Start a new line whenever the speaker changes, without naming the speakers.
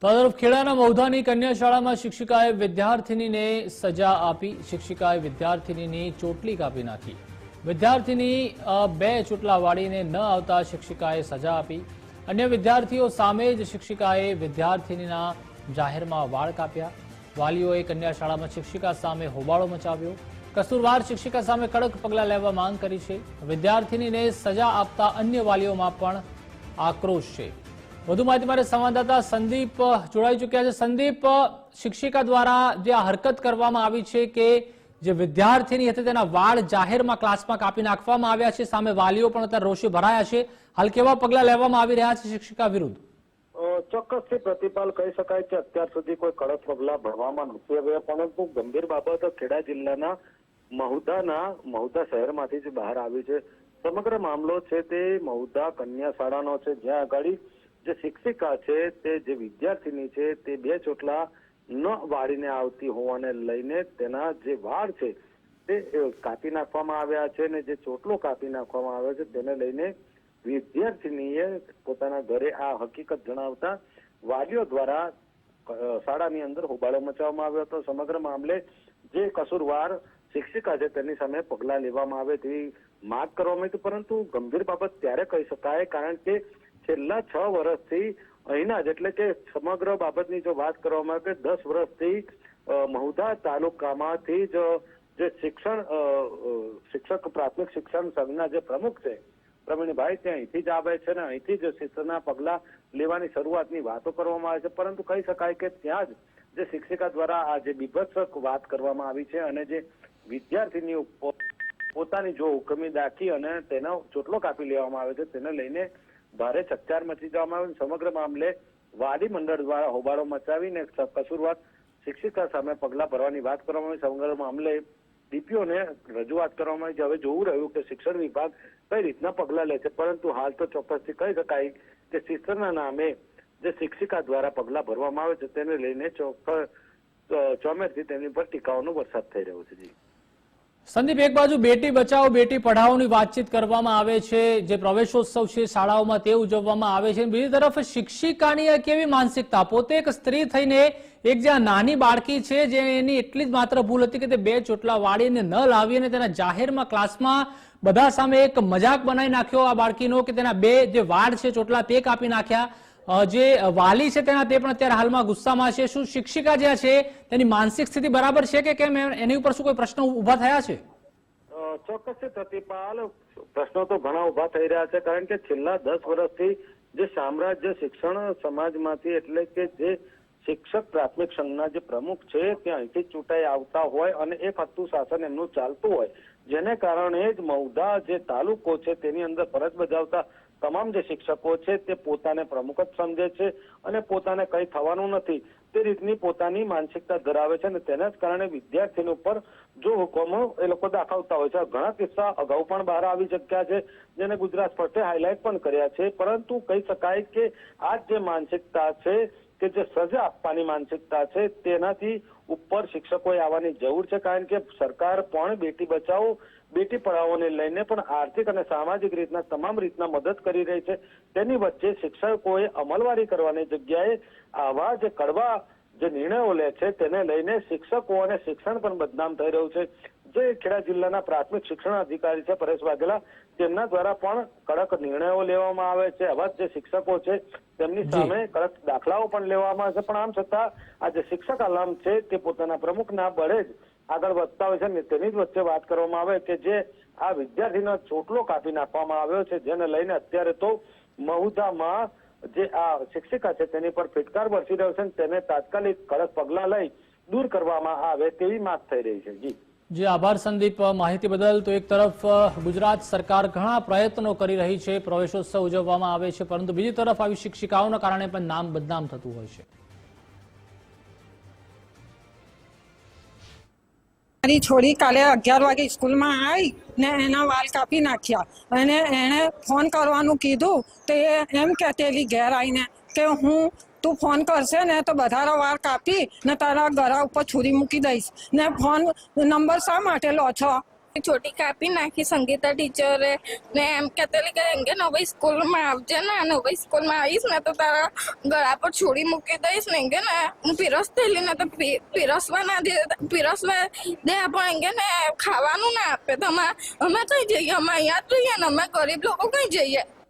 તો તરફ ખેડાના મૌધાની કન્યા શાળામાં શિક્ષિકાએ વિદ્યાર્થિનીને સજા આપી। શિક્ષિકાએ વિદ્યાર્થિનીની ચોટલી કાપી નાખી। વિદ્યાર્થિની બે ચોટલા વાળીને ન આવતા શિક્ષિકાએ સજા આપી। અન્ય વિદ્યાર્થીઓ સામે જ શિક્ષિકાએ વિદ્યાર્થિનીના જાહેરમાં વાળ કાપ્યા। વાલીઓએ કન્યા શાળામાં શિક્ષિકા સામે હોબાળો મચાવ્યો। કસૂરવાર શિક્ષિકા સામે કડક પગલાં લેવા માંગ કરી છે। વિદ્યાર્થિનીને સજા આપતા અન્ય વાલીઓમાં પણ આક્રોશ છે। વધુ માહિતી માટે સંવાદદાતા સંદીપ જોડાઈ ચૂક્યા છે। સંદીપ, શિક્ષિકા દ્વારા જે આ હરકત કરવામાં આવી છે કે જે વિદ્યાર્થીની હતી તેના વાળ જાહેરમાં ક્લાસમાં કાપી નાખવામાં આવ્યા છે, સામે વાલીઓ પણ અત્યારે રોષે ભરાયા છે। હાલ કેવા પગલાં લેવામાં આવી રહ્યા છે શિક્ષિકા વિરુદ્ધ?
ચોક્કસથી પ્રતિપાલ કહી શકાય કે અત્યાર સુધી કોઈ કડક પગલાં ભરવામાં નથી આવ્યા, પરંતુ ગંભીર બાબત ખેડા જિલ્લાના મહુધા શહેરમાંથી જ બહાર આવી છે। સમગ્ર મામલો છે તે મહુધા કન્યા શાળાનો છે, જ્યાં આગળ જે શિક્ષિકા છે તે જે વિદ્યાર્થીની છે તે બે ચોટલા ન વાળીને આવતી હોવાને લઈને તેના જે વાળ છે તે કાપી નાખવામાં આવ્યા છે અને જે ચોટલો કાપી નાખવામાં આવ્યો છે તેને લઈને વિદ્યાર્થીનીએ પોતાના ઘરે આ હકીકત જણાવતા વાલીઓ દ્વારા શાળાની અંદર હોબાળો મચાવવામાં આવ્યો હતો। સમગ્ર મામલે જે કસૂરવાર શિક્ષિકા છે તેની સામે પગલાં લેવામાં આવે તેવી માંગ કરવામાં આવી, પરંતુ ગંભીર બાબત ત્યારે કહી શકાય કારણ કે છેલ્લા 6 વર્ષથી અહીંના જ એટલે કે સમગ્ર બાબતની જો વાત કરવામાં આવે કે 10 વર્ષથી મહુધા તાલુકામાંથી જ જે શિક્ષક પ્રાથમિક શિક્ષણ સંઘના જે પ્રમુખ છે પ્રવીણભાઈ તે અહીંથી જ આવે છે અને અહીંથી જ શિસ્તના પગલાં લેવાની શરૂઆતની વાતો કરવામાં આવે છે, પરંતુ કહી શકાય કે ત્યાં જ જે શિક્ષિકા દ્વારા આ જે બીભત્સક વાત કરવામાં આવી છે અને જે વિદ્યાર્થીની પોતાની જો હુકમી દાખી અને તેનો ચોટલો કાપી લેવામાં આવે છે તેને લઈને ભારે ચકચાર મચી જવામાં આવે। સમગ્ર મામલે વાલી મંડળ દ્વારા હોબાળો મચાવીને કસૂરવાર શિક્ષિકા સામે પગલાં ભરવાની વાત કરવામાં આવી। સમગ્ર મામલે ડીપીઓને રજૂઆત કરવામાં આવી। હવે જોવું રહ્યું કે શિક્ષણ વિભાગ કઈ રીતના પગલાં લે છે, પરંતુ હાલ તો ચોક્કસથી કહી શકાય કે શિસ્તના નામે જે શિક્ષિકા દ્વારા પગલાં ભરવામાં આવે છે તેને લઈને ચોમેરથી તેની પર ટીકાઓનો વરસાદ થઈ રહ્યો છે।
સંદીપ, એક બાજુ બેટી બચાવો બેટી પઢાઓની વાતચીત કરવામાં આવે છે, જે પ્રવેશોત્સવ છે શાળાઓમાં તે ઉજવવામાં આવે છે, બીજી તરફ શિક્ષિકાની કેવી માનસિકતા, પોતે એક સ્ત્રી થઈને એક જે નાની બાળકી છે જે એની એટલી જ માત્ર ભૂલ હતી કે તે બે ચોટલા વાળીને ન લાવી અને તેના જાહેરમાં ક્લાસમાં બધા સામે એક મજાક બનાવી નાખ્યો આ બાળકીનો કે તેના બે જે વાળ છે ચોટલા તે કાપી નાખ્યા। જે વાલી છે તેના તે પણ અત્યારે હાલમાં ગુસ્સામાં છે। શું શિક્ષિકા જે છે તેની માનસિક સ્થિતિ બરાબર છે કે કેમ, એની ઉપર શું કોઈ પ્રશ્નો ઉભા થયા છે?
ચોક્કસ પ્રતિપાલ, પ્રશ્નો તો ઘણા ઉભા થઈ રહ્યા છે, કારણ કે છેલ્લા 10 વર્ષથી જે સામ્રાજ્ય શિક્ષણ સમાજમાંથી એટલે કે જે શિક્ષક પ્રાથમિક સંઘના જે પ્રમુખ છે તે અહીંથી ચૂંટાઈ આવતા હોય અને એક હતું શાસન એમનું ચાલતું હોય, જેને કારણે જ મહુધા જે તાલુકો છે તેની અંદર ફરજ બજાવતા તમામ જે શિક્ષકો છે તે પોતાને પ્રમુખ જ સમજે છે અને પોતાને કંઈ થવાનું નથી તે રીતની પોતાની માનસિકતા ધરાવે છે અને તેના જ કારણે વિદ્યાર્થીઓ ઉપર જો હુકમો એ લોકો દાખવતા હોય છે। ઘણા કિસ્સા અગાઉ પણ બહાર આવી ચૂક્યા છે જેને ગુજરાત ફર્સ્ટે હાઇલાઇટ પણ કર્યા છે, પરંતુ કહી શકાય કે આ જે માનસિકતા છે કે જે સજા આપવાની માનસિકતા છે તેનાથી ઉપર શિક્ષકોએ આવવાની જરૂર છે, કારણ કે સરકાર પણ બેટી બચાવો બેટી પઢાઓને લઈને પણ આર્થિક અને સામાજિક રીતના તમામ રીતના મદદ કરી રહી છે। તેની વચ્ચે શિક્ષકોએ અમલવારી કરવાની જગ્યાએ આવા જે કડવા જે નિર્ણયો લે છે તેને લઈને શિક્ષકો અને શિક્ષણ પણ બદનામ થઈ રહ્યું છે। જે ખેડા જિલ્લાના પ્રાથમિક શિક્ષણ અધિકારી છે પરેશ વાઘેલા, તેમના દ્વારા પણ કડક નિર્ણયો લેવામાં આવે છે। આવા જે શિક્ષકો છે તેમની સામે કડક દાખલાઓ પણ લેવામાં આવે છે, પણ આમ છતાં આ જે શિક્ષક આલમ છે તે પોતાના પ્રમુખના બળે જ આગળ વધતા હોય છે અને તેની જ વચ્ચે વાત કરવામાં આવે કે જે આ વિદ્યાર્થીનો ચોટલો કાપી નાખવામાં આવ્યો છે, જેને લઈને અત્યારે તો મહુધામાં જે આ શિક્ષિકા છે તેની પર ફિટકાર વરસી રહ્યો છે અને તેને તાત્કાલિક કડક પગલાં લઈ દૂર કરવામાં આવે તેવી માંગ થઈ રહી છે।
જી આભાર સંદીપ માહિતી બદલ। તો એક તરફ ગુજરાત સરકાર ઘણા પ્રયત્નો કરી રહી છે, પ્રવેશોત્સવ ઉજવવામાં આવે છે, પરંતુ બીજી તરફ આવી શિક્ષિકાઓના કારણે પણ નામ બદનામ થતું હોય છે।
મારી છોરી કાલે 11 વાગે સ્કૂલમાં આવી ને એના વાળ કાપી નાખ્યા અને એણે ફોન કરવાનું કીધું તો એમ કહેતેલી ઘેર આવીને કે તું ફોન કરશે ને તો બધારા વાળ કાપી ને તારા ગળા ઉપર છુરી મૂકી દઈશ ને ફોન નંબર શા માટે લો છો?
ચોટી કાપી નાખી સંગીતા ટીચરે ને એમ કહેતેલી કે અંગે હવે સ્કૂલમાં આવજે ને અને હવે સ્કૂલમાં આવીશ ને તો તારા ગળા પર છોડી મૂકી દઈશ ને અંગે ને હું પીરસ થયેલી ને તો પીરસવા ના દે પીરસવા દે પણ અંગે ને ખાવાનું ના આપે તો અમે કઈ જઈએ અમે અહીંયા જ રહીએ ને અમે ગરીબ લોકો કઈ જઈએ